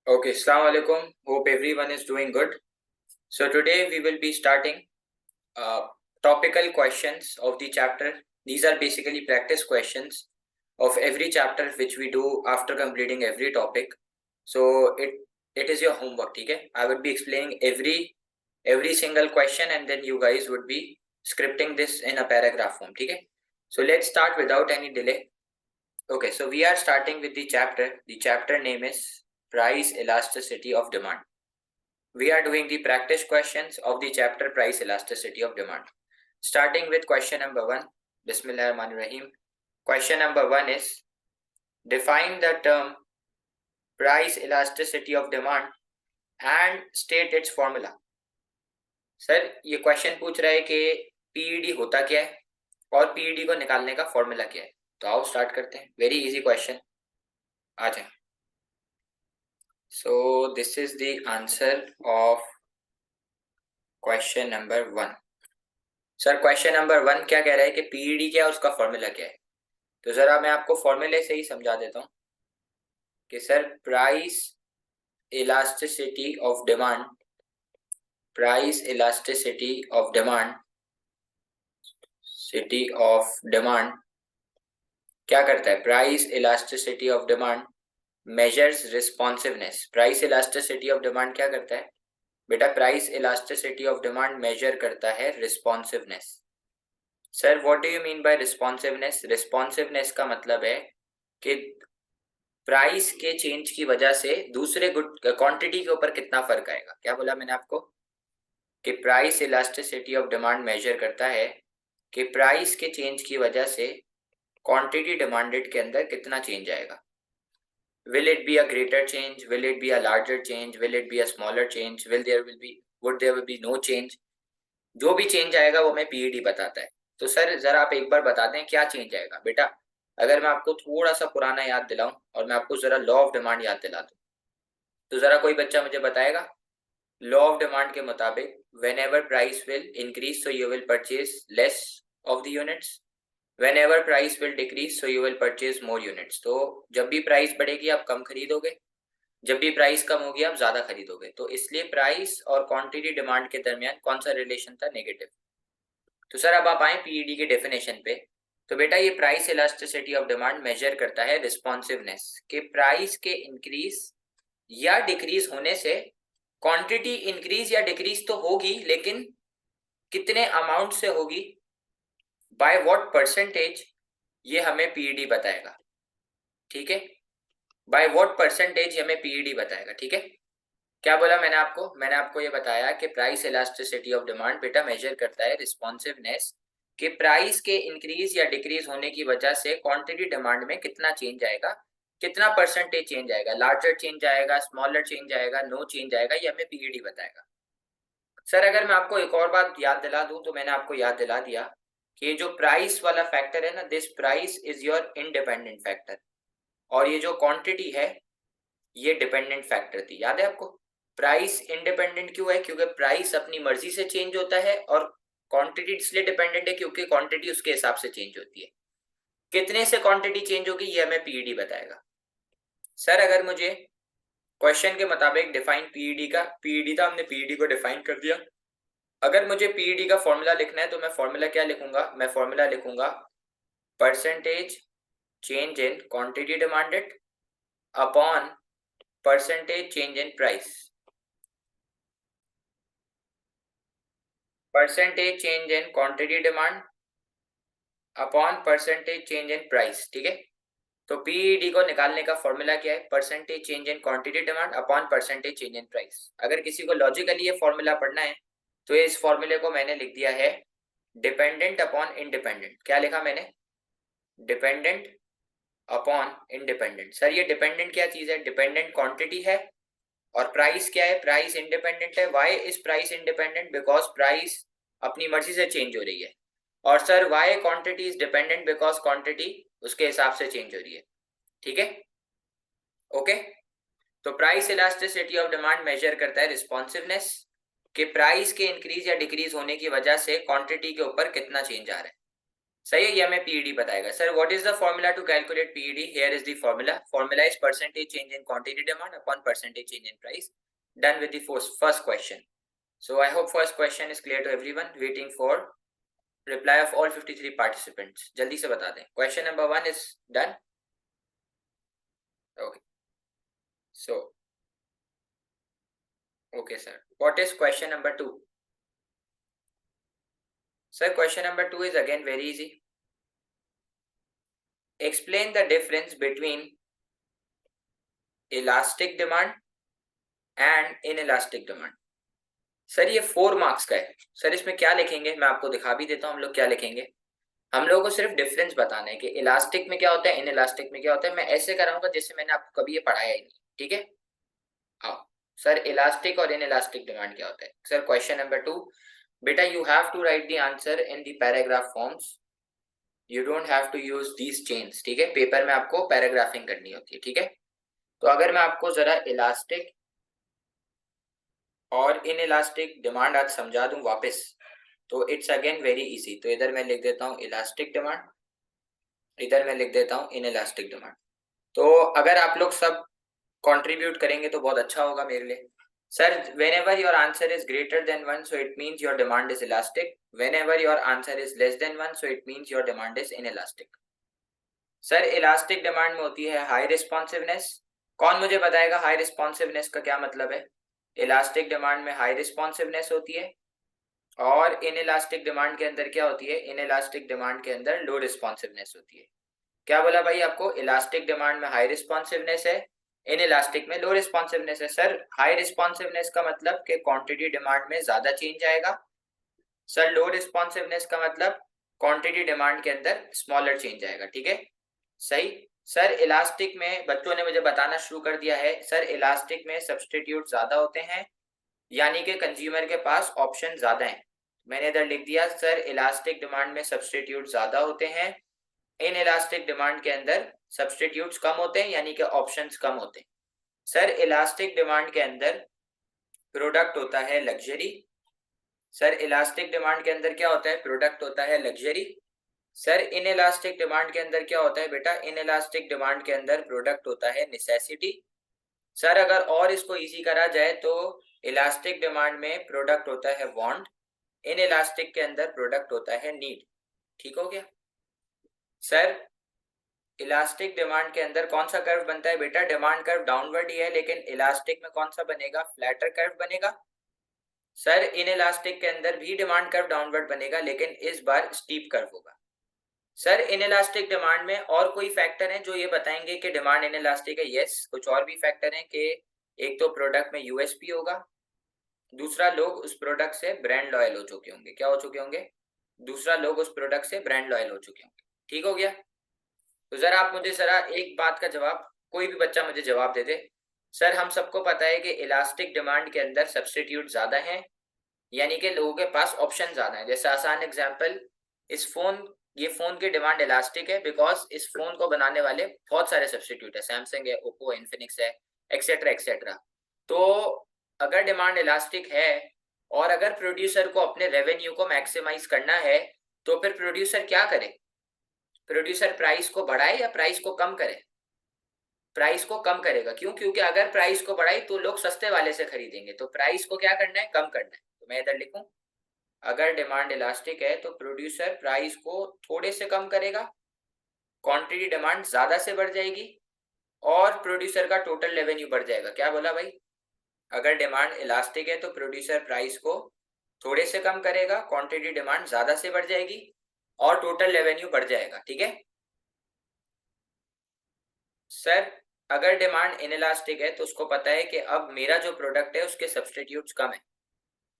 Okay, Assalamu alaikum. Hope everyone is doing good. So today we will be starting uh, topical questions of the chapter. These are basically practice questions of every chapter which we do after completing every topic. So it is your homework, okay? I would be explaining every single question and then you guys would be scripting this in a paragraph form, okay? So let's start without any delay. Okay, so we are starting with the chapter. The chapter name is Price Elasticity of Demand. We are doing the practice questions of the chapter Price Elasticity of Demand. Starting with question number 1. Bismillahirrahmanirrahim. Question number 1 is define the term price elasticity of demand and state its formula. Sir ये question पूछ रहा है कि PED होता क्या है और PED को निकालने का फॉर्मूला क्या है। तो आओ स्टार्ट करते हैं। Very easy question. आ जाए। So this is the answer of question number 1. Sir question number 1 क्या कह रहा है कि पीईडी क्या है, उसका फॉर्मूला क्या है। तो जरा मैं आपको फॉर्मूले से ही समझा देता हूँ कि sir price elasticity of demand, price elasticity of demand, city of demand क्या करता है। Price elasticity of demand measures responsiveness. Price elasticity of demand क्या करता है बेटा, price elasticity of demand measure करता है responsiveness. Sir what do you mean by responsiveness. Responsiveness का मतलब है कि प्राइस के चेंज की वजह से दूसरे गुड क्वांटिटी के ऊपर कितना फर्क आएगा। क्या बोला मैंने आपको कि price elasticity of demand measure करता है कि प्राइस के चेंज की वजह से क्वांटिटी डिमांडेड के अंदर कितना चेंज आएगा। Will it be a greater change? Will it be a larger change? Will it be a smaller change? Would there be no change? जो भी चेंज आएगा वो हमें पीईडी बताता है। तो सर जरा आप एक बार बता दें क्या चेंज आएगा बेटा। अगर मैं आपको थोड़ा सा पुराना याद दिलाऊं और मैं आपको जरा लॉ ऑफ डिमांड याद दिला दूं, तो जरा कोई बच्चा मुझे बताएगा। लॉ ऑफ डिमांड के मुताबिक when ever price will increase so you will purchase less of the units, when ever price will decrease so you will purchase more units. तो जब भी प्राइस बढ़ेगी आप कम खरीदोगे, जब भी प्राइस कम होगी आप ज्यादा खरीदोगे। तो इसलिए प्राइस और क्वांटिटी डिमांड के दरमियान कौन सा रिलेशन था, नेगेटिव। तो सर अब आप आए पीईडी के डेफिनेशन पे। तो बेटा ये price elasticity of demand measure करता है रिस्पॉन्सिवनेस के प्राइस के इंक्रीज या डिक्रीज होने से क्वांटिटी इंक्रीज या डिक्रीज तो होगी, लेकिन कितने अमाउंट से होगी, बाय व्हाट परसेंटेज, ये हमें पीईडी बताएगा। ठीक है, बाय व्हाट परसेंटेज हमें पीईडी बताएगा। ठीक है, क्या बोला मैंने आपको ये बताया कि प्राइस इलास्टिसिटी ऑफ डिमांड बेटा मेजर करता है रिस्पॉन्सिवनेस कि प्राइस के इंक्रीज या डिक्रीज होने की वजह से क्वांटिटी डिमांड में कितना चेंज आएगा, कितना परसेंटेज चेंज आएगा, लार्जर चेंज आएगा, स्मॉलर चेंज आएगा, नो चेंज आएगा, ये हमें पीईडी बताएगा। सर अगर मैं आपको एक और बात याद दिला दूं, तो मैंने आपको याद दिला दिया कि जो प्राइस वाला फैक्टर है ना, this price is your independent factor, और ये जो क्वांटिटी है ये डिपेंडेंट फैक्टर थी। याद है आपको। प्राइस इंडिपेंडेंट क्यों है, क्योंकि प्राइस अपनी मर्जी से चेंज होता है, और क्वांटिटी इसलिए डिपेंडेंट है क्योंकि क्वांटिटी उसके हिसाब से चेंज होती है। कितने से क्वांटिटी चेंज होगी ये हमें पीईडी बताएगा। सर अगर मुझे क्वेश्चन के मुताबिक डिफाइन पीईडी का, पीईडी था हमने पीईडी को डिफाइन कर दिया। अगर मुझे पीईडी का फॉर्मूला लिखना है तो मैं फॉर्मूला क्या लिखूंगा, मैं फॉर्मूला लिखूंगा percentage change in quantity demanded upon percentage change in price. Percentage change in quantity demand upon percentage change in price. ठीक है, तो पीईडी को निकालने का फॉर्मूला क्या है, percentage change in quantity demand upon percentage change in price. अगर किसी को लॉजिकली ये फॉर्मूला पढ़ना है तो इस फॉर्मूले को मैंने लिख दिया है डिपेंडेंट अपॉन इंडिपेंडेंट। क्या लिखा मैंने, डिपेंडेंट अपॉन इंडिपेंडेंट। सर ये डिपेंडेंट क्या चीज है, डिपेंडेंट क्वांटिटी है, और प्राइस क्या है, प्राइस इंडिपेंडेंट है। Why is price independent, because price अपनी मर्जी से चेंज हो रही है। और sir why quantity is dependent, because quantity उसके हिसाब से चेंज हो रही है। ठीक है, ओके। तो price elasticity of demand measure करता है रिस्पॉन्सिवनेस कि प्राइस के इंक्रीज या डिक्रीज होने की वजह से क्वांटिटी के ऊपर कितना चेंज आ रहा है। सही है, ये हमें पीईडी बताएगा। Sir what is the formula to calculate PED? Here is the formula is percentage change in quantity demand upon percentage change in price, done with the first question. So I hope first question is clear to everyone. Waiting for reply of all 53 participants. जल्दी से बता दें। Question number 1 is done. Okay, so okay sir, what is question number 2? Sir, question number 2 is again very easy. Explain the difference between elastic demand and inelastic demand. Sir ये 4 marks का है। Sir इसमें क्या लिखेंगे मैं आपको दिखा भी देता हूँ हम लोग क्या लिखेंगे। हम लोगों को सिर्फ डिफरेंस बताना है कि इलास्टिक में क्या होता है, इनइलास्टिक में क्या होता है। मैं ऐसे कराऊंगा जैसे मैंने आपको कभी ये पढ़ाया ही नहीं, ठीक है। आओ सर, इलास्टिक और इनइलास्टिक डिमांड क्या होता है। सर क्वेश्चन नंबर 2, बेटा you have to write the answer in the paragraph forms, you don't have to use these chains, ठीक है। पेपर में आपको पैराग्राफिंग करनी होती है, ठीक है। तो अगर मैं आपको जरा इलास्टिक और इन इलास्टिक डिमांड आज समझा दूं वापस, तो इट्स अगेन वेरी इजी। तो इधर मैं लिख देता हूं इलास्टिक डिमांड, इधर मैं लिख देता हूं इन इलास्टिक डिमांड। तो अगर आप लोग सब कंट्रीब्यूट करेंगे तो बहुत अच्छा होगा मेरे लिए। Sir whenever your answer is greater than 1 so it means your demand is elastic, whenever your answer is less than 1 so it means your demand is inelastic। Sir elastic demand में होती है हाई रिस्पॉन्सिवनेस। कौन मुझे बताएगा high responsiveness का क्या मतलब है। इलास्टिक डिमांड में हाई रिस्पॉन्सिवनेस होती है और इन इलास्टिक डिमांड के अंदर क्या होती है, इन इलास्टिक डिमांड के अंदर लो रिस्पॉन्सिवनेस होती है। क्या बोला भाई आपको, इलास्टिक डिमांड में हाई रिस्पॉन्सिवनेस है, इन इलास्टिक में लो रिस्पॉन्सिवनेस है। सर हाई रिस्पॉन्सिवनेस का मतलब कि क्वांटिटी डिमांड में ज्यादा चेंज आएगा। सर लो रिस्पॉन्सिवनेस का मतलब क्वांटिटी डिमांड के अंदर स्मॉलर चेंज आएगा, ठीक है। सही। सर इलास्टिक में बच्चों ने मुझे बताना शुरू कर दिया है, सर इलास्टिक में सब्सटीट्यूट ज्यादा होते हैं, यानी कि कंज्यूमर के पास ऑप्शन ज्यादा हैं। मैंने इधर लिख दिया सर इलास्टिक डिमांड में सब्सटीट्यूट ज्यादा होते हैं, इन इलास्टिक डिमांड के अंदर सब्सटीट्यूट्स कम होते हैं, यानी कि ऑप्शंस कम होते हैं। सर इलास्टिक डिमांड के अंदर प्रोडक्ट होता है लग्जरी। सर इलास्टिक डिमांड के अंदर क्या होता है, प्रोडक्ट होता है luxury. Sir in elastic demand के अंदर क्या होता है बेटा, इन इलास्टिक डिमांड के अंदर प्रोडक्ट होता है नेसेसिटी। सर अगर और इसको इजी करा जाए तो इलास्टिक डिमांड में प्रोडक्ट होता है वांट, इन इलास्टिक के अंदर प्रोडक्ट होता है नीड। ठीक हो गया। सर इलास्टिक डिमांड के अंदर कौन सा कर्व बनता है बेटा, डिमांड कर्व डाउनवर्ड ही है, लेकिन इलास्टिक में कौन सा बनेगा, फ्लैटर कर्व बनेगा। सर इन इलास्टिक के अंदर भी डिमांड कर्व डाउनवर्ड बनेगा, लेकिन इस बार स्टीप कर्व होगा। सर इन इलास्टिक डिमांड में और कोई फैक्टर है जो ये बताएंगे कि डिमांड इन इलास्टिक है। यस, कुछ और भी फैक्टर हैं कि एक तो प्रोडक्ट में यूएसपी होगा, दूसरा लोग उस प्रोडक्ट से ब्रांड लॉयल हो चुके होंगे। क्या हो चुके होंगे, दूसरा लोग उस प्रोडक्ट से ब्रांड लॉयल हो चुके होंगे। ठीक हो गया। तो जरा आप मुझे जरा एक बात का जवाब, कोई भी बच्चा मुझे जवाब दे दे। सर हम सबको पता है कि इलास्टिक डिमांड के अंदर सब्सटीट्यूट ज्यादा हैं, यानी कि लोगों के पास ऑप्शन ज्यादा है। जैसे आसान एग्जांपल, इस फोन, ये फोन की डिमांड इलास्टिक है बिकॉज इस फोन को बनाने वाले बहुत सारे सब्सटीट्यूट है, सैमसंग है, ओप्पो, इन्फिनिक्स है, एक्सेट्रा एक्सेट्रा। तो अगर डिमांड इलास्टिक है और अगर प्रोड्यूसर को अपने रेवेन्यू को मैक्सिमाइज करना है, तो फिर प्रोड्यूसर क्या करे, प्रोड्यूसर प्राइस को बढ़ाए या प्राइस को कम करे। प्राइस को कम करेगा। क्यों, क्योंकि अगर प्राइस को बढ़ाई तो लोग सस्ते वाले से खरीदेंगे, तो प्राइस को क्या करना है, कम करना है। तो मैं इधर लिखूं, अगर डिमांड इलास्टिक है तो प्रोड्यूसर प्राइस को थोड़े से कम करेगा, क्वांटिटी डिमांड ज्यादा से बढ़ जाएगी और प्रोड्यूसर का टोटल रेवेन्यू बढ़ जाएगा। क्या बोला भाई, अगर डिमांड इलास्टिक है तो प्रोड्यूसर प्राइस को थोड़े से कम करेगा, क्वांटिटी डिमांड ज्यादा से बढ़ जाएगी और टोटल रेवेन्यू बढ़ जाएगा। ठीक है। सर अगर डिमांड इनइलास्टिक है तो उसको पता है कि अब मेरा जो प्रोडक्ट है उसके सब्सटीट्यूट्स कम है,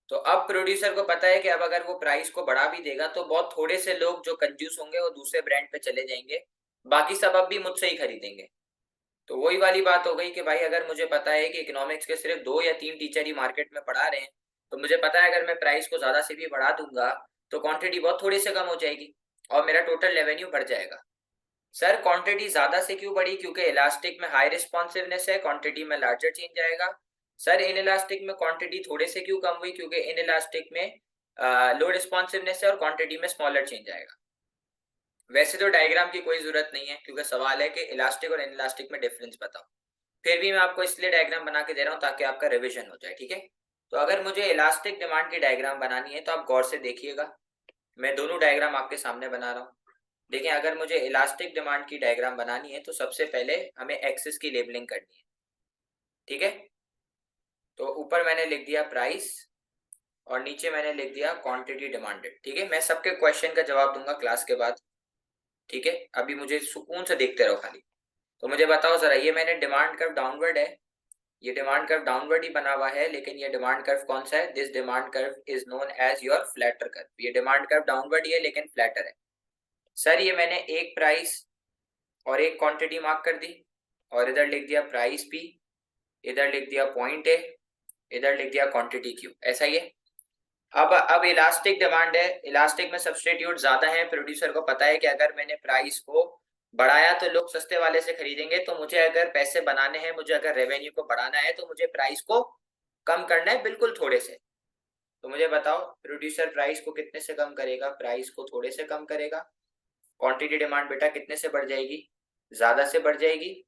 तो अब प्रोड्यूसर को पता है कि अब अगर वो प्राइस को बढ़ा भी देगा तो बहुत थोड़े से लोग जो कंज्यूस होंगे वो दूसरे ब्रांड पे चले जाएंगे, बाकी सब अब भी मुझसे ही खरीदेंगे। तो वही वाली बात हो गई कि भाई अगर मुझे पता है कि इकोनॉमिक्स के सिर्फ 2 या 3 टीचर ही मार्केट में पढ़ा रहे हैं, तो मुझे पता है अगर मैं प्राइस को ज्यादा से भी बढ़ा दूंगा तो क्वांटिटी बहुत थोड़ी से कम हो जाएगी और मेरा टोटल रेवेन्यू बढ़ जाएगा। सर क्वांटिटी ज्यादा से क्यों बढ़ी, क्योंकि इलास्टिक में हाई रिस्पॉन्सिवनेस है, क्वांटिटी में लार्जर चेंज आएगा। सर इन इलास्टिक में क्वांटिटी थोड़े से क्यों कम हुई, क्योंकि इन इलास्टिक में लो रिस्पॉन्सिवनेस है और क्वांटिटी में स्मॉलर चेंज आएगा। वैसे तो डायग्राम की कोई जरूरत नहीं है क्योंकि सवाल है कि इलास्टिक और इनइलास्टिक में डिफरेंस बताओ, फिर भी मैं आपको इसलिए डायग्राम बना के दे रहा हूँ ताकि आपका रिवीजन हो जाए, ठीक है। तो अगर मुझे इलास्टिक डिमांड की डायग्राम बनानी है तो आप गौर से देखिएगा, मैं दोनों डायग्राम आपके सामने बना रहा हूँ। देखिए, अगर मुझे इलास्टिक डिमांड की डायग्राम बनानी है तो सबसे पहले हमें एक्सिस की लेबलिंग करनी है, ठीक है। तो ऊपर मैंने लिख दिया प्राइस और नीचे मैंने लिख दिया क्वांटिटी डिमांडेड, ठीक है। मैं सबके क्वेश्चन का जवाब दूंगा क्लास के बाद, ठीक है। अभी मुझे सुकून से देखते रहो खाली। तो मुझे बताओ जरा, ये मैंने डिमांड कर्व डाउनवर्ड है, ये डिमांड कर्व डाउनवर्ड ही बना हुआ है, लेकिन ये डिमांड कर्व कौन सा है? This demand curve is known as your flatter curve. ये डिमांड कर्व डाउनवर्ड ही है लेकिन फ्लैटर है। सर ये मैंने एक प्राइस और एक क्वांटिटी मार्क कर दी और इधर लिख दिया प्राइस पी, इधर लिख दिया पॉइंट ए, इधर लिख दिया क्वांटिटी क्यू, ऐसा ही है। अब इलास्टिक डिमांड है, इलास्टिक में सब्सटीट्यूट ज्यादा है, प्रोड्यूसर को पता है कि अगर मैंने प्राइस को बढ़ाया तो लोग सस्ते वाले से खरीदेंगे, तो मुझे अगर पैसे बनाने हैं, मुझे अगर रेवेन्यू को बढ़ाना है तो मुझे प्राइस को कम करना है, बिल्कुल थोड़े से। तो मुझे बताओ प्रोड्यूसर प्राइस को कितने से कम करेगा? प्राइस को थोड़े से कम करेगा। क्वांटिटी डिमांड बेटा कितने से बढ़ जाएगी? ज्यादा से बढ़ जाएगी,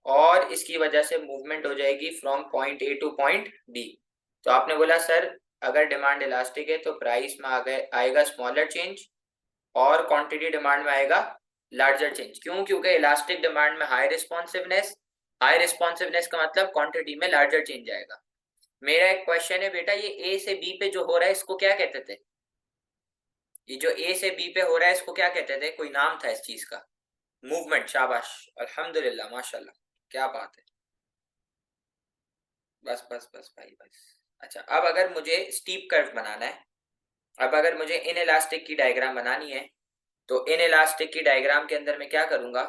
और इसकी वजह से मूवमेंट हो जाएगी from point A to point B. तो आपने बोला सर अगर डिमांड इलास्टिक है तो प्राइस में आएगा स्मॉलर चेंज और क्वांटिटी डिमांड में आएगा लार्जर चेंज। क्यों? क्योंकि इलास्टिक डिमांड में हाई रिस्पॉन्सिवनेस, हाई रिस्पॉन्सिवनेस का मतलब क्वांटिटी में लार्जर चेंज आएगा। मेरा एक क्वेश्चन है बेटा, ये ए से बी पे जो हो रहा है इसको क्या कहते थे? ये जो ए से बी पे हो रहा है इसको क्या कहते थे? कोई नाम था इस चीज का? मूवमेंट। शाबाश, अल्हम्दुलिल्लाह, माशाल्लाह, क्या बात है। बस बस बस भाई बस। अच्छा, अब अगर मुझे स्टीप कर्व बनाना है, अब अगर मुझे इन इलास्टिक की डायग्राम बनानी है तो इन इलास्टिक की डायग्राम के अंदर मैं क्या करूंगा?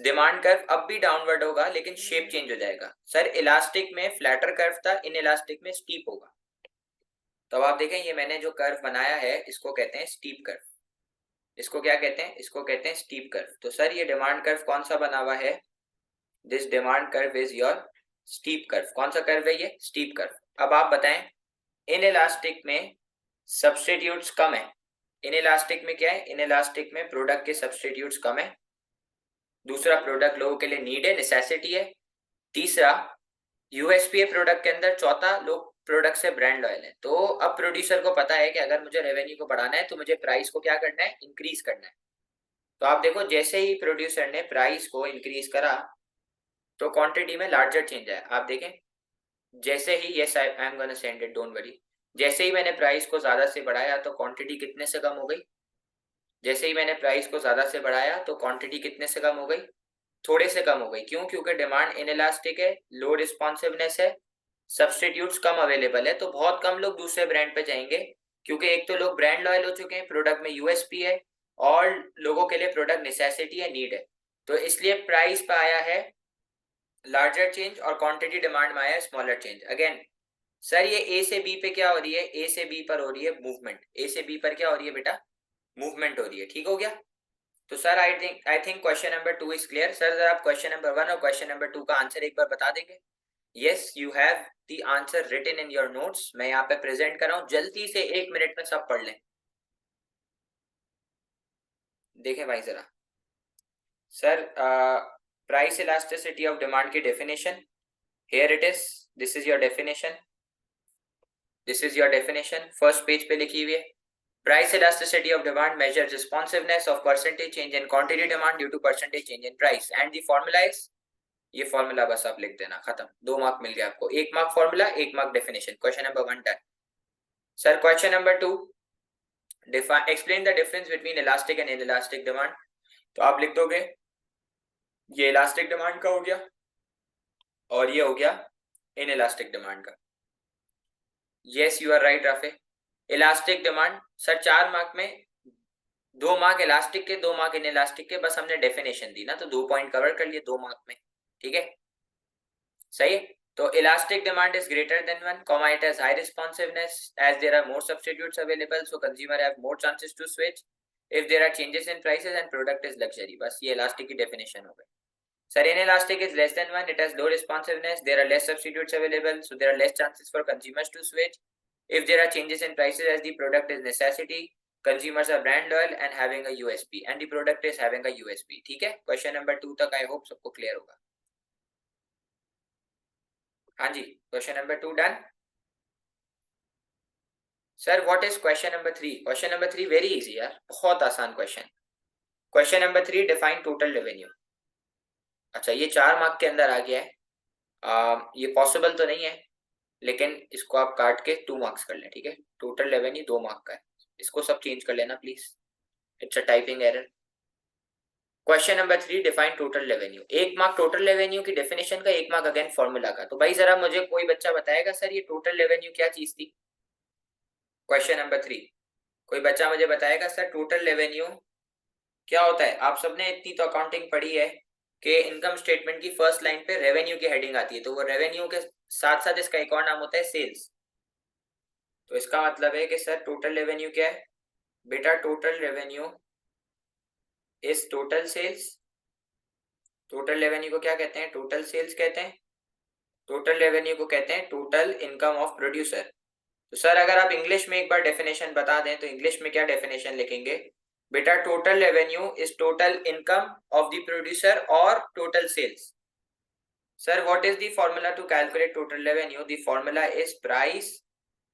डिमांड कर्व अब भी डाउनवर्ड होगा लेकिन शेप चेंज हो जाएगा। सर इलास्टिक में फ्लैटर कर्व था, इन इलास्टिक में स्टीप होगा। तो अब आप देखें, ये मैंने जो कर्व बनाया है इसको कहते हैं स्टीप कर्व। इसको क्या कहते हैं? इसको कहते हैं स्टीप कर्व। तो सर ये डिमांड कर्व कौन सा बना हुआ है? This demand curve is your steep curve. कौन सा कर्व है ये? Steep curve. अब आप बताएं, इन इलास्टिक में सब्सटीट्यूट्स कम है। इन इलास्टिक में क्या है? इन इलास्टिक में प्रोडक्ट के सब्सटीट्यूट्स कम है। दूसरा, प्रोडक्ट लोगों के लिए नीड है, नेसेसिटी है। तीसरा, यूएसपी है प्रोडक्ट के अंदर। चौथा, लोग प्रोडक्ट से ब्रांड लॉयल है। तो अब प्रोड्यूसर को पता है कि अगर मुझे रेवेन्यू को बढ़ाना है तो मुझे प्राइस को क्या करना है? इंक्रीज करना है। तो आप देखो, जैसे ही प्रोड्यूसर ने प्राइस को इंक्रीज करा तो क्वांटिटी में लार्जर चेंज आया। आप देखें, जैसे ही, yes I am gonna send it, don't worry, जैसे ही मैंने प्राइस को ज्यादा से बढ़ाया तो क्वांटिटी कितने से कम हो गई? जैसे ही मैंने प्राइस को ज्यादा से बढ़ाया तो क्वांटिटी कितने से कम हो गई? थोड़े से कम हो गई। क्यों? क्योंकि डिमांड इनइलास्टिक है, लो रिस्पॉन्सिवनेस है, सब्सटीट्यूट्स कम अवेलेबल है, तो बहुत कम लोग दूसरे ब्रांड पे जाएंगे, क्योंकि एक तो लोग ब्रांड लॉयल हो चुके हैं, प्रोडक्ट में यूएसपी है, और लोगों के लिए प्रोडक्ट नेसेसिटी है, नीड है। तो इसलिए प्राइस पे आया है लार्जर चेंज और क्वांटिटी डिमांड में आया है स्मॉलर चेंज। अगेन सर ये ए से बी पे क्या हो रही है? ए से बी पर हो रही है मूवमेंट। ए से बी पर क्या हो रही है बेटा? मूवमेंट हो रही है। ठीक हो गया? तो sir I think question number 2 is clear. Sir जरा आप क्वेश्चन नंबर 1 और क्वेश्चन नंबर 2 का आंसर एक बार बता देंगे? Yes, you have the answer written in your notes. मैं यहाँ पे प्रेजेंट कर रहा हूँ, जल्दी से 1 मिनट में सब पढ़ लें। देखें भाई जरा, sir price elasticity of demand की definition, here it is, this is your definition, this is your definition, first page पे लिखी हुई है। Price elasticity of demand measures responsiveness of percentage change in quantity demand due to percentage change in price, and the formula is, ये formula बस आप लिख देना, खत्म। 2 मार्क मिल गया आपको, 1 mark formula, 1 mark definition. Question number 1 done. Sir question number 2, explain the difference between elastic and inelastic demand. तो आप लिख दोगे ये इलास्टिक डिमांड का हो गया और ये हो गया इनइलास्टिक डिमांड का। यस यू आर राइट राफे। इलास्टिक डिमांड सर 4 मार्क में 2 मार्क इलास्टिक के, 2 मार्क इनइलास्टिक के, बस हमने डेफिनेशन दी ना, तो 2 पॉइंट कवर कर लिए 2 मार्क में। ठीक है, सही है। तो elastic demand is greater than 1, comma it has high responsiveness as there are more substitutes available, so consumer have more chances to switch if there are changes in prices and product is luxury। बस ये elastic की definition हो गई। Sir inelastic is less than 1, it has low responsiveness, there are less substitutes available, so there are less chances for consumers to switch if there are changes in prices as the product is necessity, consumers are brand loyal and having a USP and the product is having a USP. ठीक है, question number 2 तक I hope सबको clear होगा. हाँ जी, question number 2 done. Sir what is question number 3? Question number 3 very easy यार, बहुत आसान question. Question number 3, define total revenue. अच्छा, ये 4 मार्क के अंदर आ गया है. ये पॉसिबल तो नहीं है, लेकिन इसको आप काट के 2 मार्क्स कर लें. ठीक है, टोटल रेवेन्यू 2 मार्क का है. इसको सब चेंज कर लेना please, it's a typing error. Question number 3, define total revenue. 1 mark total revenue की डेफिनेशन का, 1 मार्क अगेन फॉर्मूला का. तो भाई जरा मुझे कोई बच्चा बताएगा सर ये टोटल रेवेन्यू क्या चीज थी? क्वेश्चन नंबर 3, कोई बच्चा मुझे बताएगा सर टोटल रेवेन्यू क्या होता है? आप सबने इतनी तो अकाउंटिंग पढ़ी है कि इनकम स्टेटमेंट की फर्स्ट लाइन पे रेवेन्यू की हेडिंग आती है, तो वो रेवेन्यू के साथ साथ इसका एक और नाम होता है सेल्स. तो इसका मतलब है कि सर टोटल रेवेन्यू क्या है? बेटा total revenue is total sales. Total revenue को क्या कहते हैं? टोटल सेल्स कहते हैं. टोटल रेवेन्यू को कहते हैं टोटल इनकम ऑफ प्रोड्यूसर. तो सर अगर आप इंग्लिश में एक बार डेफिनेशन बता दें तो इंग्लिश में क्या डेफिनेशन लिखेंगे? बेटा total revenue is total income of the producer और total sales. Sir what is the formula to calculate total revenue? The formula is price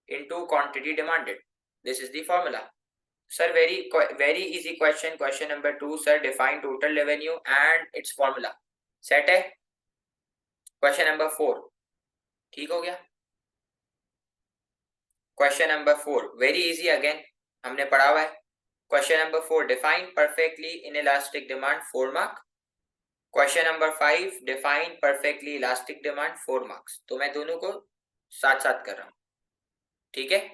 into quantity demanded. This is the formula. Sir very easy question. Question number 2 sir, define total revenue and its formula. Set है. Question number 4 ठीक हो गया. Question number 4 very easy, again हमने पढ़ा हुआ है. Question number 4, define perfectly inelastic demand 4 mark. Question number 5, define perfectly elastic demand 4 marks. तो मैं दोनों को साथ साथ कर रहा हूं. ठीक है,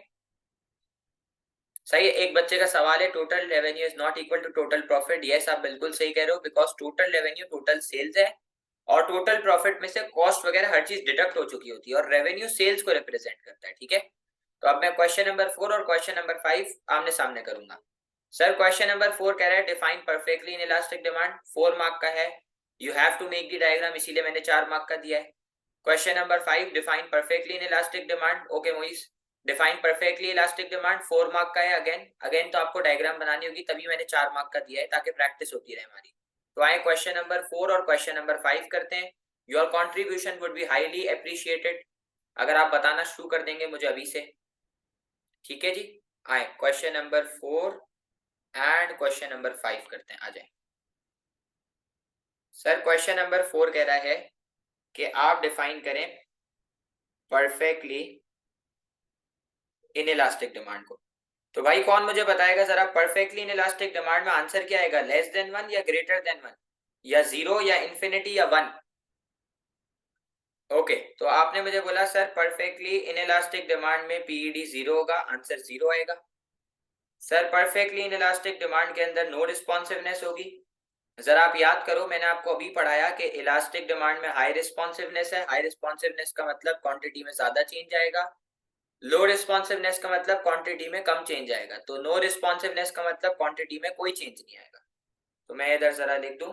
सही है. एक बच्चे का सवाल है total revenue is not equal to total profit. Yes, आप बिल्कुल सही कह रहे हो, because total revenue total sales है और टोटल प्रॉफिट में से कॉस्ट वगैरह हर चीज डिडक्ट हो चुकी होती है और रेवेन्यू सेल्स को रिप्रेजेंट करता है. ठीक है, तो अब मैं क्वेश्चन नंबर 4 और क्वेश्चन नंबर 5 आमने सामने करूंगा. सर क्वेश्चन नंबर 4 कह रहा है define perfectly inelastic demand, 4 mark का है. You have to make the diagram, इसीलिए मैंने 4 मार्क का दिया है. Question number 5, define perfectly inelastic demand. Okay मोइस, define perfectly elastic demand 4 mark का है. अगेन तो आपको डायग्राम बनानी होगी, तभी मैंने 4 मार्क का दिया है ताकि प्रैक्टिस होती रहे हमारी. तो आए क्वेश्चन नंबर 4 और क्वेश्चन नंबर 5 करते हैं. Your contribution would be highly appreciated अगर आप बताना शुरू कर देंगे मुझे अभी से. ठीक है जी, आए question number 4 and question number 5 करते हैं. आ जाए सर. क्वेश्चन नंबर 4 कह रहा है कि आप डिफाइन करें परफेक्टली इन इलास्टिक डिमांड को. तो भाई कौन मुझे बताएगा जरा परफेक्टली इन इलास्टिक डिमांड में आंसर क्या आएगा? लेस देन 1 या ग्रेटर देन 1 या 0 या इंफिनिटी या 1? ओके, तो आपने मुझे बोला sir perfectly inelastic demand में पीईडी 0 होगा, आंसर 0 आएगा. Sir perfectly inelastic demand के अंदर नो रिस्पॉन्सिवनेस होगी. जरा आप याद करो, मैंने आपको अभी पढ़ाया कि इलास्टिक डिमांड में हाई रिस्पॉन्सिवनेस है. हाई रिस्पॉन्सिवनेस का मतलब क्वांटिटी में ज्यादा चेंज आएगा. लो रिस्पॉन्सिवनेस का मतलब क्वांटिटी में कम चेंज आएगा. तो नो रिस्पॉन्सिवनेस का मतलब क्वांटिटी में कोई चेंज नहीं आएगा. तो मैं इधर जरा लिख दूं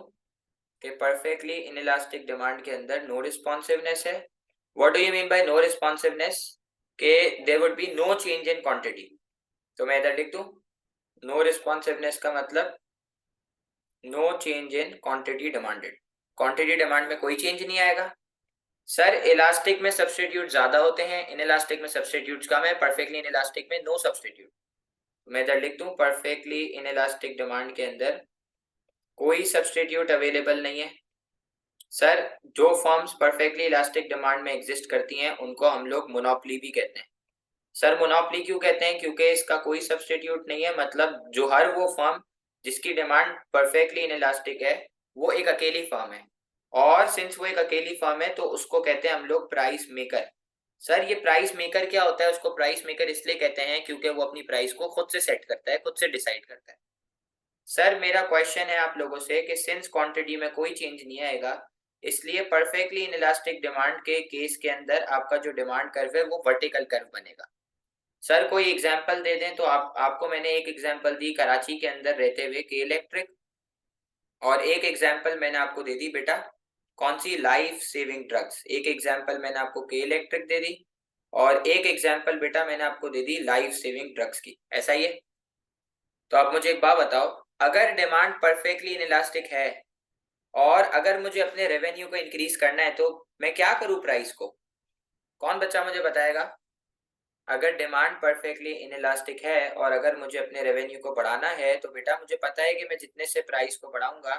कि परफेक्टली इनइलास्टिक डिमांड के अंदर नो रिस्पॉन्सिवनेस है. What do you mean by no responsiveness? के there would be no change in quantity. तो मैं इधर लिख दूं नो रिस्पॉन्सिवनेस का मतलब no change in quantity demanded. Quantity demand में कोई चेंज नहीं आएगा. सर इलास्टिक में सब्स्टिट्यूट ज्यादा होते हैं, इनइलास्टिक में सब्स्टिट्यूट कम है. परफेक्टली इनइलास्टिक में नो सब्स्टिट्यूट. मैं इधर लिख दूं परफेक्टली इनइलास्टिक डिमांड के अंदर कोई सब्स्टिट्यूट अवेलेबल नहीं है. सर जो फर्म्स परफेक्टली इलास्टिक डिमांड में एग्जिस्ट करती हैं उनको हम लोग मोनोपोली भी कहते हैं. सर मोनोपोली क्यों कहते हैं? क्योंकि इसका कोई सब्स्टिट्यूट नहीं है. मतलब जो हर वो फर्म जिसकी डिमांड परफेक्टली इनइलास्टिक है वो एक अकेली फर्म है, और सिंस वो एक अकेली फर्म है तो उसको कहते हैं हम लोग प्राइस मेकर. सर ये प्राइस मेकर क्या होता है? उसको प्राइस मेकर इसलिए कहते हैं क्योंकि वो अपनी प्राइस को खुद से सेट करता है, खुद से डिसाइड करता है. सर मेरा क्वेश्चन है आप लोगों से कि सिंस क्वांटिटी में कोई चेंज नहीं आएगा, इसलिए परफेक्टली इनइलास्टिक डिमांड के केस के अंदर आपका जो डिमांड कर्व है वो वर्टिकल कर्व बनेगा. सर कोई एग्जांपल दे दें तो आपको मैंने एक एग्जांपल दी कराची के अंदर रहते हुए के इलेक्ट्रिक, और एक एग्जांपल मैंने आपको दे दी बेटा कौन सी? Life saving drugs. एक एग्जांपल मैंने आपको के इलेक्ट्रिक दे दी और एक एग्जांपल बेटा मैंने आपको दे दी लाइफ सेविंग ड्रग्स की. ऐसा ही है. तो आप मुझे एक बात बताओ, अगर डिमांड परफेक्टली इनइलास्टिक है और अगर मुझे अपने रेवेन्यू को इंक्रीज करना है तो मैं क्या करूं प्राइस को? कौन बच्चा मुझे बताएगा? अगर डिमांड परफेक्टली इनइलास्टिक है और अगर मुझे अपने रेवेन्यू को बढ़ाना है तो बेटा मुझे पता है कि मैं जितने से प्राइस को बढ़ाऊंगा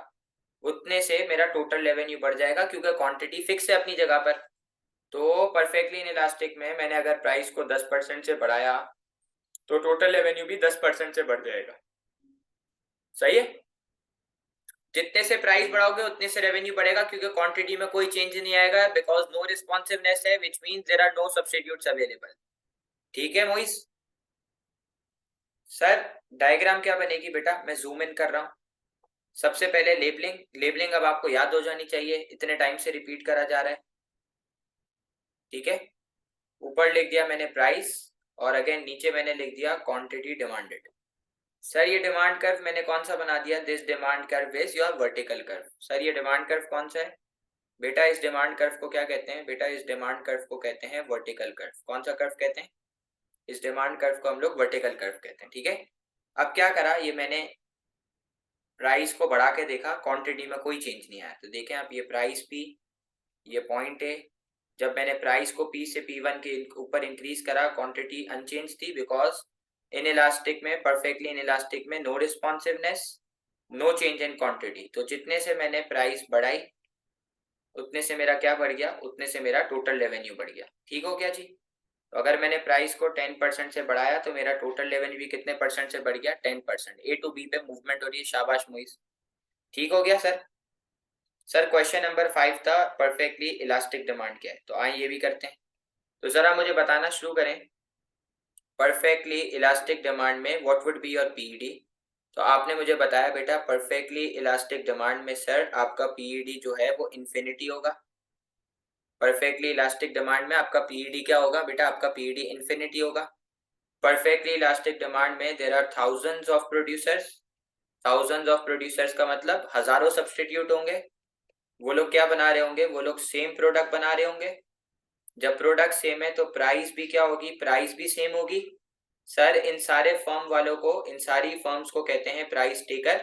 उतने से मेरा टोटल रेवेन्यू बढ़ जाएगा, क्योंकि क्वांटिटी फिक्स है अपनी जगह पर। तो परफेक्टली इनइलास्टिक में मैंने अगर प्राइस को 10% से बढ़ाया तो टोटल रेवेन्यू भी 10% से बढ़ जाएगा। सही है? जितने से प्राइस बढ़ाओगे उतने से रेवेन्यू बढ़ेगा, क्योंकि क्वांटिटी में कोई चेंज नहीं आएगा, बिकॉज नो रिस्पॉन्सिवनेस है, which means there are no substitutes available. ठीक है मोइस? सर डायग्राम क्या बनेगी बेटा, मैं जूम इन कर रहा हूं। सबसे पहले लेबलिंग। लेबलिंग अब आपको याद हो जानी चाहिए, इतने टाइम से रिपीट करा जा रहा है। ठीक है, ऊपर लिख दिया मैंने प्राइस और अगेन नीचे मैंने लिख दिया क्वांटिटी डिमांडेड। सर ये डिमांड कर्व मैंने कौन सा बना दिया? This demand curve is your vertical curve. Sir ये डिमांड कर्व कौन सा है? बेटा इस डिमांड कर्व को क्या कहते हैं? बेटा इस डिमांड कर्व को कहते हैं वर्टिकल कर्व। कौन सा कर्व कहते हैं? इस डिमांड कर्व को हम लोग वर्टिकल कर्व कहते हैं। ठीक है, अब क्या करा, ये मैंने प्राइस को बढ़ा के देखा, क्वांटिटी में कोई चेंज नहीं आया। तो देखें आप, ये प्राइस पी, ये पॉइंट है। जब मैंने प्राइस को पी से P1 के ऊपर इंक्रीज करा, क्वांटिटी अनचेंज थी, बिकॉज इन इलास्टिक में, परफेक्टली इन इलास्टिक में no responsiveness, no change in quantity. तो जितने से मैंने प्राइस बढ़ाई उतने से मेरा क्या बढ़ गया? उतने से मेरा टोटल रेवेन्यू बढ़ गया। ठीक हो गया जी? तो अगर मैंने प्राइस को 10% से बढ़ाया तो मेरा टोटल रेवेन्यू भी कितने परसेंट से बढ़ गया? 10%। ए टू बी पे मूवमेंट हो रही है, शाबाश मोइस। ठीक हो गया सर? सर क्वेश्चन नंबर 5 था परफेक्टली इलास्टिक डिमांड क्या है, तो आइए ये भी करते हैं। तो जरा मुझे बताना शुरू करें, परफेक्टली इलास्टिक डिमांड में what would be your PED? तो आपने मुझे बताया बेटा परफेक्टली इलास्टिक डिमांड में सर आपका पीईडी जो है वो इन्फिनिटी होगा। परफेक्टली इलास्टिक डिमांड में आपका पीईडी क्या होगा बेटा? आपका पीईडी इन्फिनिटी होगा। परफेक्टली इलास्टिक डिमांड में there are thousands of producers. Thousands of producers का मतलब हजारों सब्स्टिट्यूट होंगे। वो लोग क्या बना रहे होंगे? वो लोग सेम प्रोडक्ट बना रहे होंगे। जब प्रोडक्ट सेम है तो प्राइस भी क्या होगी? प्राइस भी सेम होगी। सर इन सारे फर्म वालों को, इन सारी फर्म्स को कहते हैं प्राइस टेकर,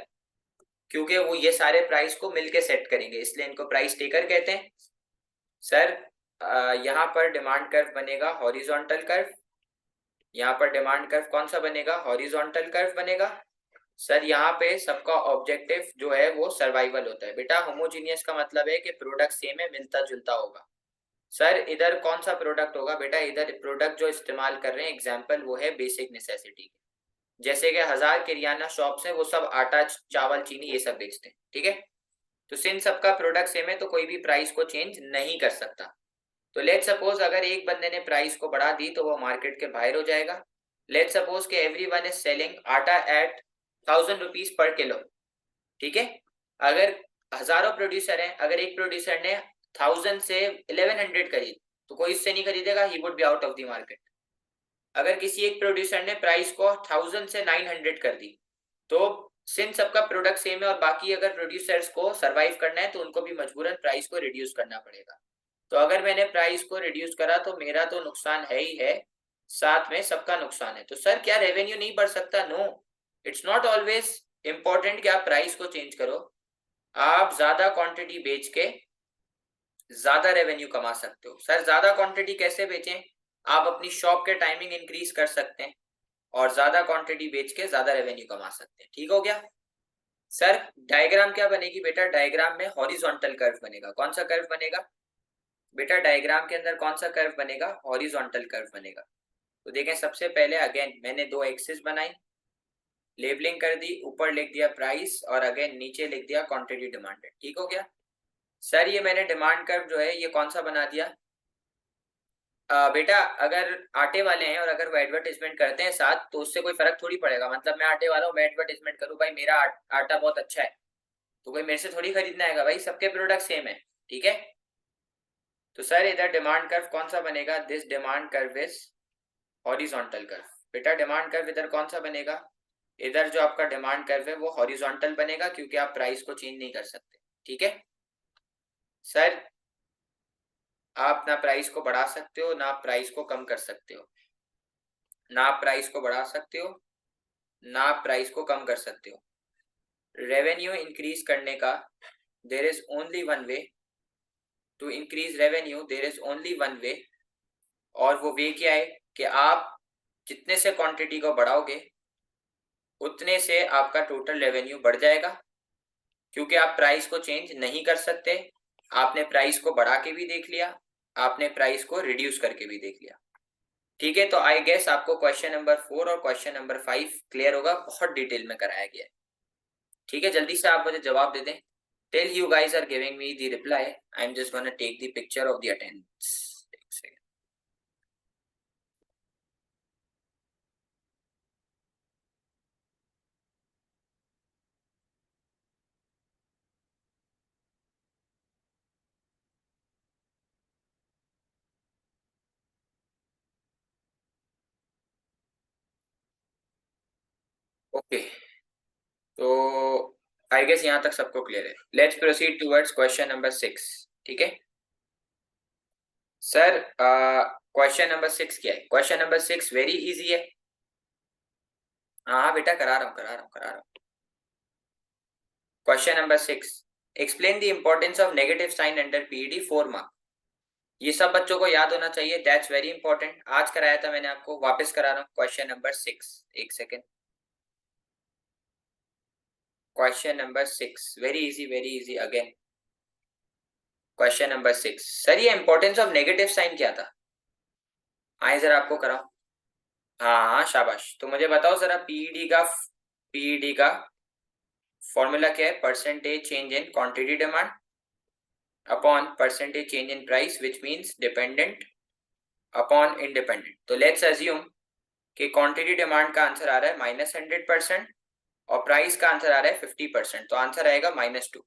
क्योंकि वो ये सारे प्राइस को मिलके सेट करेंगे, इसलिए इनको प्राइस टेकर कहते हैं। सर यहाँ पर डिमांड कर्व बनेगा हॉरिजॉन्टल कर्व। यहाँ पर डिमांड कर्व कौन सा बनेगा? हॉरिजॉन्टल कर्व बनेगा। सर यहाँ पे सबका ऑब्जेक्टिव जो है वो सर्वाइवल होता है। बेटा होमोजीनियस का मतलब है कि प्रोडक्ट सेम है, मिलता जुलता होगा। सर इधर कौन सा प्रोडक्ट होगा बेटा? इधर प्रोडक्ट जो इस्तेमाल कर रहे हैं, एग्जाम्पल वो है बेसिक नेसेसिटी। जैसे कि 1000 किरियाना शॉप्स है, वो सब आटा चावल चीनी ये सब बेचते हैं। ठीक है, तो सिंस सबका प्रोडक्ट सेम है तो कोई भी प्राइस को चेंज नहीं कर सकता। तो लेट सपोज अगर एक बंदे ने प्राइस को बढ़ा दी तो वो मार्केट के बाहर हो जाएगा। लेट सपोज कि एवरीवन इज सेलिंग आटा एट 1000 रुपीज पर किलो। ठीक है, अगर हजारों प्रोड्यूसर हैं, अगर एक प्रोड्यूसर ने 1000 से 1100 खरीद तो कोई इससे नहीं खरीदेगा, he would be out of the market. अगर किसी एक प्रोड्यूसर ने प्राइस को 1000 से 900 कर दी तो सिंस सबका प्रोडक्ट सेम है और बाकी अगर प्रोड्यूसर्स को सरवाइव करना है तो उनको भी मजबूरन प्राइस को रिड्यूस करना पड़ेगा। तो अगर मैंने प्राइस को रिड्यूस करा तो मेरा तो नुकसान है ही है, साथ में सबका नुकसान है। तो सर क्या रेवेन्यू नहीं बढ़ सकता? No, it's not always important कि आप प्राइस को चेंज करो। आप ज्यादा क्वांटिटी बेच के ज्यादा रेवेन्यू कमा सकते हो। सर ज्यादा क्वांटिटी कैसे बेचें? आप अपनी शॉप के टाइमिंग इंक्रीज कर सकते हैं और ज्यादा क्वांटिटी बेच के ज्यादा रेवेन्यू कमा सकते हैं। ठीक हो गया? सर डायग्राम क्या बनेगी बेटा? डायग्राम में हॉरिजॉन्टल कर्व बनेगा। कौन सा कर्व बनेगा बेटा? डायग्राम के अंदर कौन सा कर्व बनेगा? हॉरिजॉन्टल कर्व बनेगा। तो देखें, सबसे पहले अगेन मैंने दो एक्सिस बनाई, लेबलिंग कर दी, ऊपर लिख दिया प्राइस और अगेन नीचे लिख दिया क्वांटिटी डिमांडेड। ठीक हो गया? सर ये मैंने डिमांड कर्व जो है ये कौन सा बना दिया? बेटा अगर आटे वाले हैं और अगर वो एडवर्टाइजमेंट करते हैं साथ तो उससे कोई फर्क थोड़ी पड़ेगा। मतलब मैं आटे वाला हूँ, मैं एडवर्टाइजमेंट करूँ भाई मेरा आटा बहुत अच्छा है, तो कोई मेरे से थोड़ी खरीदना आएगा भाई, सबके प्रोडक्ट सेम है। ठीक है, तो सर इधर डिमांड कर्व कौन सा बनेगा? This demand curve is horizontal curve. बेटा डिमांड कर्व इधर कौन सा बनेगा? इधर जो आपका डिमांड कर्व है वो हॉरिजॉन्टल बनेगा, क्योंकि आप प्राइस को चेंज नहीं कर सकते। ठीक है सर, आप ना प्राइस को बढ़ा सकते हो ना आप प्राइस को कम कर सकते हो, ना आप प्राइस को बढ़ा सकते हो ना आप प्राइस को कम कर सकते हो। रेवेन्यू इंक्रीज करने का there is only one way to increase revenue, there is only one way, और वो वे क्या है कि आप जितने से क्वांटिटी को बढ़ाओगे उतने से आपका टोटल रेवेन्यू बढ़ जाएगा, क्योंकि आप प्राइस को चेंज नहीं कर सकते। आपने प्राइस को बढ़ा के भी देख लिया, आपने प्राइस को रिड्यूस करके भी देख लिया। ठीक है, तो आई गेस आपको क्वेश्चन नंबर 4 और क्वेश्चन नंबर 5 क्लियर होगा, बहुत डिटेल में कराया गया है। ठीक है, जल्दी से आप मुझे जवाब दे दें। Till you guys are giving me the reply, I am just gonna take the picture of the attendance. Okay, तो आई गेस यहाँ तक सबको क्लियर है। Let's proceed towards question number 6। ठीक है सर, क्वेश्चन नंबर 6 क्या है? क्वेश्चन नंबर 6 वेरी इजी है। हाँ हाँ बेटा, करा रहा हूँ। Question number 6, explain the importance of negative sign under PED 4 mark. ये सब बच्चों को याद होना चाहिए, दैट्स वेरी इंपॉर्टेंट। आज कराया था मैंने आपको, वापस करा रहा हूँ। क्वेश्चन नंबर 6, एक second. Question number 6 very easy again. Question number 6, sir ये इंपॉर्टेंस ऑफ नेगेटिव साइन क्या था? आए जरा आपको कराओ। हाँ हाँ शाबाश, तो मुझे बताओ जरा, पीईडी का फॉर्मूला क्या है? Percentage change in quantity demand upon percentage change in price, which means dependent upon independent. तो लेट्स अज्यूम कि क्वांटिटी डिमांड का आंसर आ रहा है -100% और प्राइस का आंसर आ रहा है 50%, तो आंसर आएगा -2।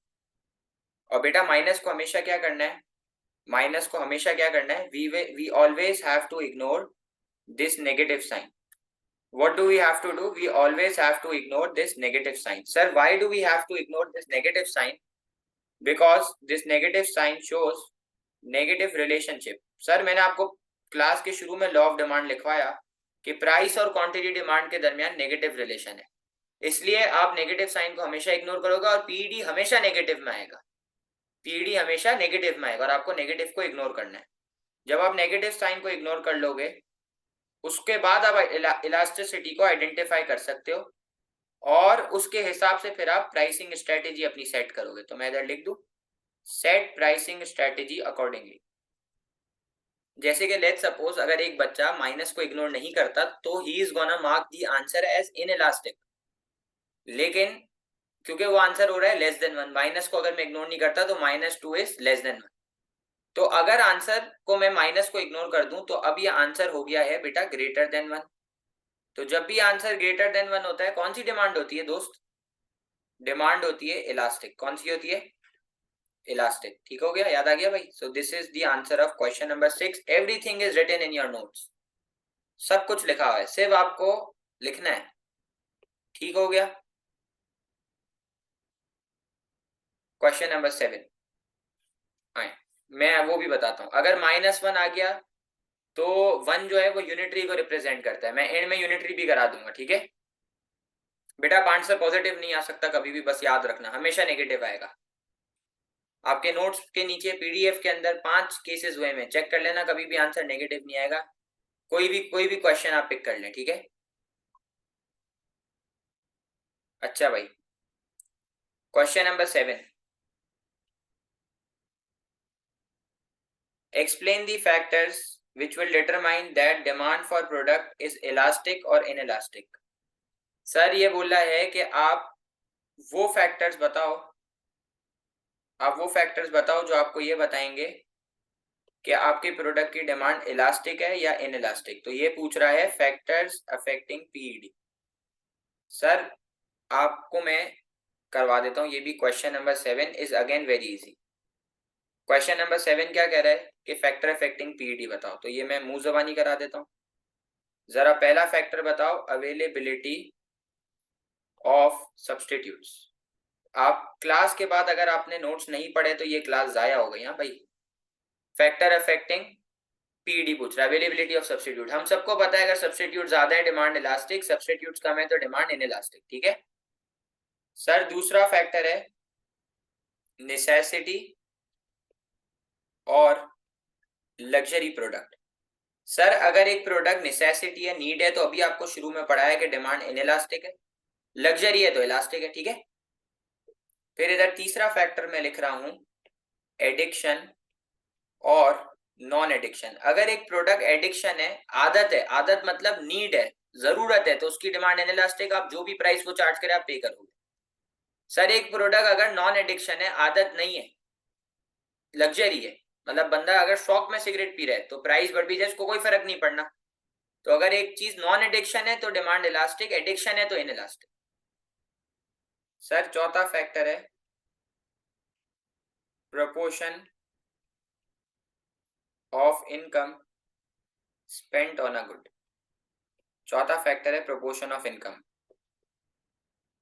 और बेटा माइनस को हमेशा क्या करना है? We always have to ignore this negative sign. What do we have to do? We always have to ignore this negative sign. Sir, why do we have to ignore this negative sign? Because this negative sign shows negative relationship. Sir मैंने आपको class के शुरू में law of demand लिखवाया कि price और quantity demand के दरमियान नेगेटिव रिलेशन है, इसलिए आप नेगेटिव साइन को हमेशा इग्नोर करोगे और पीडी हमेशा नेगेटिव में आएगा। पीडी हमेशा नेगेटिव में आएगा और आपको नेगेटिव को इग्नोर करना है। जब आप नेगेटिव साइन को इग्नोर कर लोगे उसके बाद आप इलास्टिसिटी को आइडेंटिफाई कर सकते हो और उसके हिसाब से फिर आप प्राइसिंग स्ट्रेटेजी अपनी सेट करोगे। तो मैं इधर लिख दूं, सेट प्राइसिंग स्ट्रेटेजी अकॉर्डिंगली। जैसे कि लेट्स सपोज अगर एक बच्चा माइनस को इग्नोर नहीं करता तो he is gonna mark the answer as inelastic, लेकिन क्योंकि वो आंसर हो रहा है लेस देन 1, माइनस को अगर मैं इग्नोर नहीं करता तो -2 इज लेस देन 1। तो अगर आंसर को मैं माइनस को इग्नोर कर दूं तो अब ये आंसर हो गया है बेटा ग्रेटर देन 1। तो जब भी आंसर ग्रेटर देन 1 होता है, कौन सी डिमांड होती है दोस्त? डिमांड होती है इलास्टिक। कौन सी होती है? इलास्टिक। ठीक हो गया, याद आ गया भाई? So this is the answer of question number 6। Everything is written in your notes, सब कुछ लिखा हुआ है, सिर्फ आपको लिखना है। ठीक हो गया। क्वेश्चन नंबर 7 आए, मैं वो भी बताता हूं। अगर -1 आ गया तो 1 जो है वो यूनिटरी को रिप्रेजेंट करता है, मैं एंड में यूनिटरी भी करा दूंगा। ठीक है बेटा, आंसर पॉजिटिव नहीं आ सकता कभी भी, बस याद रखना हमेशा नेगेटिव आएगा। आपके नोट्स के नीचे पीडीएफ के अंदर 5 केसेस हुए हैं, चेक कर लेना, कभी भी आंसर नेगेटिव नहीं आएगा। कोई भी क्वेश्चन आप पिक कर लें। ठीक है अच्छा भाई, question number 7, explain the factors which will determine that demand for product is elastic or inelastic। Sir ये बोला है कि आप वो फैक्टर्स बताओ जो आपको ये बताएंगे कि आपके प्रोडक्ट की डिमांड इलास्टिक है या इनइलास्टिक। तो ये पूछ रहा है फैक्टर्स अफेक्टिंग पीईडी। सर आपको मैं करवा देता हूँ, ये भी question number 7 is again very easy. Question number 7 क्या कह रहा है कि फैक्टर अफेक्टिंग पीईडी बताओ। तो ये मैं मुंह जबानी करा देता हूँ। जरा पहला फैक्टर बताओ, अवेलेबिलिटी ऑफ सब्सटीट्यूट्स। आप क्लास के बाद अगर आपने नोट्स नहीं पढ़े तो ये क्लास जाया हो गई। हाँ भाई, फैक्टर अफेक्टिंग पीडी पूछ रहा है, अवेलेबिलिटी ऑफ सब्स्टिट्यूट। हम सबको पता है अगर सब्स्टिट्यूट ज्यादा है डिमांड इलास्टिक, सब्स्टिट्यूट कम है तो डिमांड इनइलास्टिक। ठीक है सर, दूसरा फैक्टर है नेसेसिटी और लग्जरी प्रोडक्ट। सर अगर एक प्रोडक्ट नेसेसिटी है, नीड है, तो अभी आपको शुरू में पढ़ा है कि डिमांड इनइलास्टिक है, लग्जरी है तो इलास्टिक है। ठीक है फिर इधर तीसरा फैक्टर मैं लिख रहा हूं एडिक्शन और नॉन एडिक्शन। अगर एक प्रोडक्ट एडिक्शन है, आदत है, आदत मतलब नीड है, जरूरत है, तो उसकी डिमांड इनइलास्टिक, आप जो भी प्राइस वो चार्ज करे आप पे करोगे। सर एक प्रोडक्ट अगर नॉन एडिक्शन है, आदत नहीं है, लग्जरी है, मतलब बंदा अगर शौक में सिगरेट पी रहा है तो प्राइस बढ़ भी जाए उसको कोई फर्क नहीं पड़ना। तो अगर एक चीज नॉन एडिक्शन है तो डिमांड इलास्टिक, एडिक्शन है तो इनइलास्टिक। सर चौथा फैक्टर है proportion of income spent on a good। चौथा फैक्टर है proportion of income।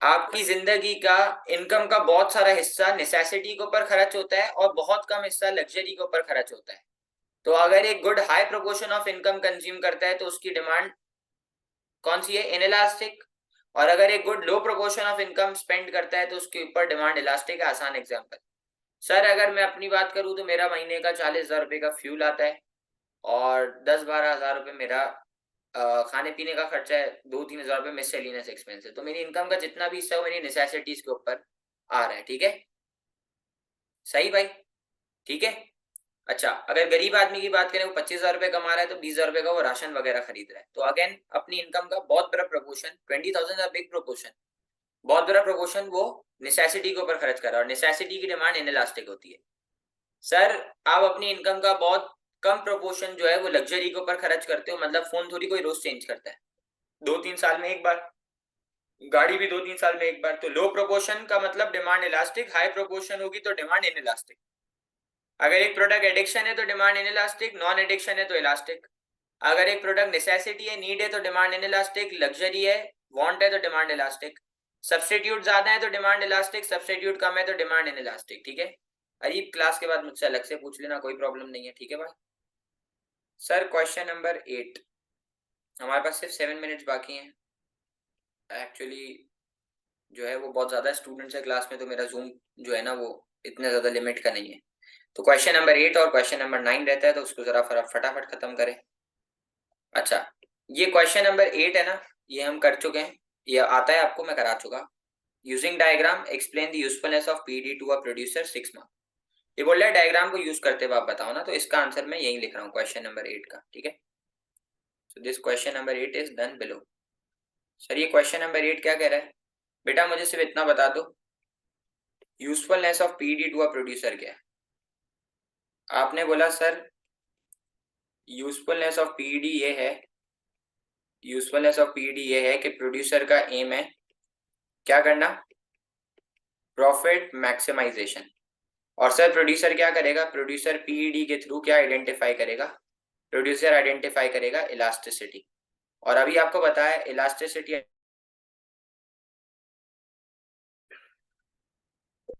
आपकी जिंदगी का इनकम का बहुत सारा हिस्सा नेसेसिटी के ऊपर खर्च होता है और बहुत कम हिस्सा लग्जरी के ऊपर खर्च होता है। तो अगर एक good high proportion of income consume करता है तो उसकी डिमांड कौन सी है, इनइलास्टिक। और अगर एक good low proportion of income spend करता है तो उसके ऊपर डिमांड इलास्टिक है। आसान एग्जांपल, सर अगर मैं अपनी बात करूं तो मेरा महीने का 40,000 रुपए का फ्यूल आता है और 10-12 हज़ार रुपए मेरा खाने पीने का खर्चा है, 2-3 हज़ार रुपए मिससेलेनियस एक्सपेंस है। तो मेरी इनकम का जितना भी हिस्सा है वो मेरी नेसेसिटीज के ऊपर आ रहा है। ठीक है सही भाई, ठीक है। अच्छा अगर गरीब आदमी की बात करें, वो 25,000 रुपए कमा रहा है तो 20,000 रुपए का वो राशन वगैरह खरीद रहा है। तो अगेन अपनी इनकम का बहुत बड़ा प्रोपोर्शन, 20,000 बिग प्रोपोर्शन, बहुत बड़ा प्रोपोर्शन वो नेसेसिटी के ऊपर खर्च कर रहा है और नेसेसिटी की डिमांड इनइलास्टिक होती है। सर आप अपनी इनकम का बहुत कम प्रोपोर्शन जो है वो लग्जरी के ऊपर खर्च करते हो, मतलब फोन थोड़ी कोई रोज चेंज करता है, 2-3 साल में एक बार, गाड़ी भी 2-3 साल में एक बार। तो लो प्रोपोर्शन का मतलब डिमांड इलास्टिक, हाई प्रोपोर्शन होगी तो डिमांड इनइलास्टिक। अगर एक प्रोडक्ट एडिक्शन है तो डिमांड इनइलास्टिक, नॉन एडिक्शन है तो इलास्टिक। अगर एक प्रोडक्ट नेसेसिटी है, नीड है तो डिमांड इनइलास्टिक, लग्जरी है, वांट है तो डिमांड इलास्टिक। सब्स्टिट्यूट ज्यादा है तो डिमांड इलास्टिक, सब्स्टिट्यूट कम है तो डिमांड इनइलास्टिक। ठीक है अरीब क्लास के बाद मुझसे अलग से पूछ लेना, कोई प्रॉब्लम नहीं है। ठीक है भाई। सर क्वेश्चन नंबर 8, हमारे पास सिर्फ 7 मिनट्स बाकी हैं। एक्चुअली जो है वो बहुत ज्यादा स्टूडेंट्स है क्लास में, तो मेरा जूम जो है ना वो इतने ज्यादा लिमिट का नहीं है। तो क्वेश्चन नंबर 8 और क्वेश्चन नंबर 9 रहता है, तो उसको जरा फटाफट खत्म करें। अच्छा ये क्वेश्चन नंबर 8 है ना, ये हम कर चुके हैं, ये आता है आपको, मैं करा चुका। Using diagram explain the usefulness of PD to a producer 6 marks. ये बोल रहा है डायग्राम को यूज करते हुए आप बताओ ना, तो इसका आंसर मैं यही लिख रहा हूँ क्वेश्चन नंबर 8 का। ठीक है so this question number 8 is done below. Sir ये क्वेश्चन नंबर 8 क्या कह रहा है, बेटा मुझे सिर्फ इतना बता दो, usefulness of PD to a producer क्या है। आपने बोला सर यूजफुलनेस ऑफ पीडी ये है, यूजफुलनेस ऑफ पीडी ये है कि प्रोड्यूसर का एम है क्या करना, प्रॉफिट मैक्सिमाइजेशन। और सर प्रोड्यूसर क्या करेगा, प्रोड्यूसर पीडी के थ्रू क्या आइडेंटिफाई करेगा, प्रोड्यूसर आइडेंटिफाई करेगा इलास्टिसिटी। और अभी आपको बताया इलास्टिसिटी,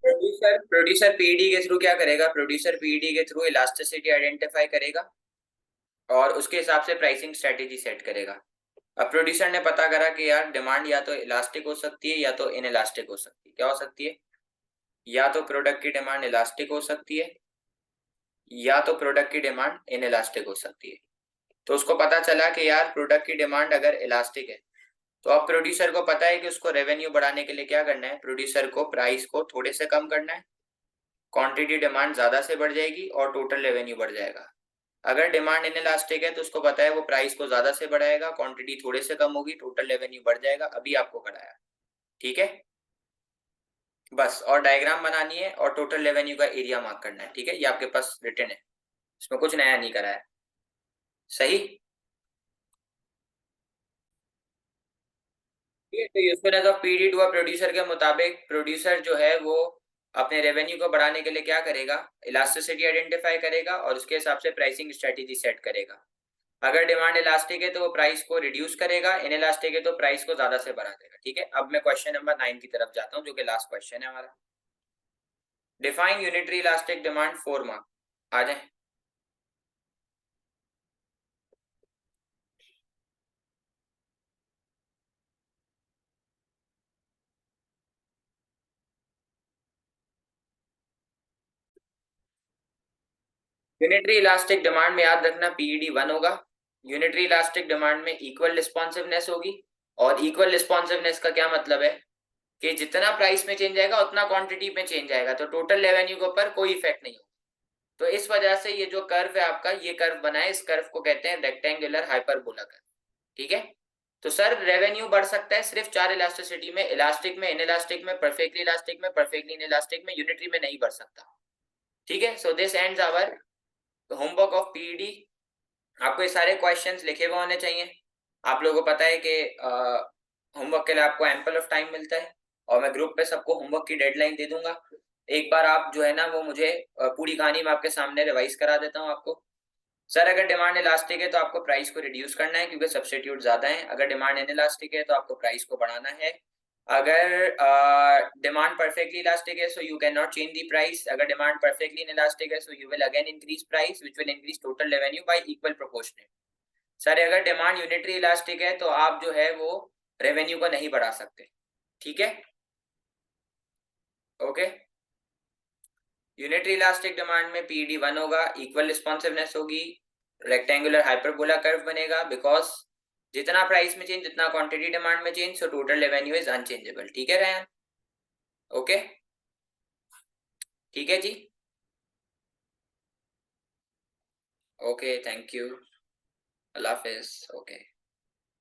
प्रोड्यूसर पीडी के थ्रू क्या करेगा, प्रोड्यूसर पीडी के थ्रू इलास्टिसिटी आइडेंटिफाई करेगा और उसके हिसाब से प्राइसिंग स्ट्रेटेजी सेट करेगा। अब प्रोड्यूसर ने पता करा कि यार डिमांड या तो इलास्टिक हो सकती है या तो इनइलास्टिक हो सकती है। क्या हो सकती है, या तो प्रोडक्ट की डिमांड इलास्टिक हो सकती है या तो प्रोडक्ट की डिमांड इनइलास्टिक हो सकती है। तो उसको पता चला कि यार प्रोडक्ट की डिमांड अगर इलास्टिक है, तो अब प्रोड्यूसर को पता है कि उसको रेवेन्यू बढ़ाने के लिए क्या करना है, प्रोड्यूसर को प्राइस को थोड़े से कम करना है, क्वांटिटी डिमांड ज्यादा से बढ़ जाएगी और टोटल रेवेन्यू बढ़ जाएगा। अगर डिमांड इनइलास्टिक है तो उसको पता है वो प्राइस को ज्यादा से बढ़ाएगा, क्वांटिटी थोड़े से कम होगी, टोटल रेवेन्यू बढ़ जाएगा। अभी आपको कराया, ठीक है बस। और डायग्राम बनानी है और टोटल रेवेन्यू का एरिया मार्क करना है। ठीक है ये आपके पास रिटन है, इसमें कुछ नया नहीं कराया, सही। तो usefulness of PD to a producer के मुताबिक प्रोड्यूसर जो है वो अपने रेवेन्यू को बढ़ाने के लिए क्या करेगा, इलास्टिसिटी आइडेंटिफाई करेगा और उसके हिसाब से प्राइसिंग स्ट्रेटेजी सेट करेगा। अगर डिमांड इलास्टिक है तो वो प्राइस को रिड्यूस करेगा, इन इलास्टिक है तो प्राइस को ज्यादा से बढ़ा देगा। ठीक है अब मैं क्वेश्चन नंबर 9 की तरफ जाता हूँ जो कि लास्ट क्वेश्चन है हमारा। Define unitary elastic demand 4 mark. आ जाए यूनिटरी इलास्टिक डिमांड में याद रखना पीईडी 1 होगा। यूनिटरी इलास्टिक डिमांड में इक्वल रिस्पॉन्सिवनेस होगी, और इक्वल रिस्पॉन्सिवनेस का क्या मतलब है कि जितना प्राइस में चेंज आएगा उतना क्वांटिटी में चेंज आएगा, तो टोटल रेवेन्यू के ऊपर कोई इफेक्ट नहीं होगा। तो इस वजह से ये जो कर्व है आपका, ये कर्व बना है, इस कर्व को कहते हैं रेक्टेंगुलर हाइपरबोला कर्व। ठीक है, तो सर रेवेन्यू बढ़ सकता है सिर्फ 4 इलास्टिसिटी में, इलास्टिक में, इनइलास्टिक में, परफेक्टली इलास्टिक में, परफेक्टली इनइलास्टिक में, यूनिटरी में नहीं बढ़ सकता। ठीक है, so this ends our homework of PED. आपको ये सारे क्वेश्चंस लिखे हुए होने चाहिए। आप लोगों को पता है कि होमवर्क के लिए आपको एम्पल ऑफ टाइम मिलता है, और मैं ग्रुप पे सबको होमवर्क की डेडलाइन दे दूंगा। एक बार आप जो है ना वो मुझे पूरी कहानी में आपके सामने रिवाइज करा देता हूँ आपको। सर अगर डिमांड इलास्टिक है तो आपको प्राइस को रिड्यूस करना है क्योंकि सब्स्टिट्यूट ज्यादा है। अगर डिमांड इनइलास्टिक है तो आपको प्राइस को बढ़ाना है। अगर डिमांड परफेक्टली इलास्टिक है so you can not change the price. अगर डिमांड परफेक्टली इनइलास्टिक है so you will again increase price which will increase total revenue by equal proportionate. Sir अगर डिमांड यूनिटरी इलास्टिक है तो आप जो है वो रेवेन्यू को नहीं बढ़ा सकते। ठीक है, ओके। यूनिटरी इलास्टिक डिमांड में पीडी 1 होगा, इक्वल रिस्पॉन्सिवनेस होगी, रेक्टेंगुलर हाइपरबोला कर्व बनेगा, बिकॉज जितना प्राइस में चेंज जितना क्वांटिटी डिमांड में change, so total revenue is unchangeable. ठीक है रैन, ओके, ठीक है जी, ओके, थैंक यू, अल्लाह हाफिज, ओके।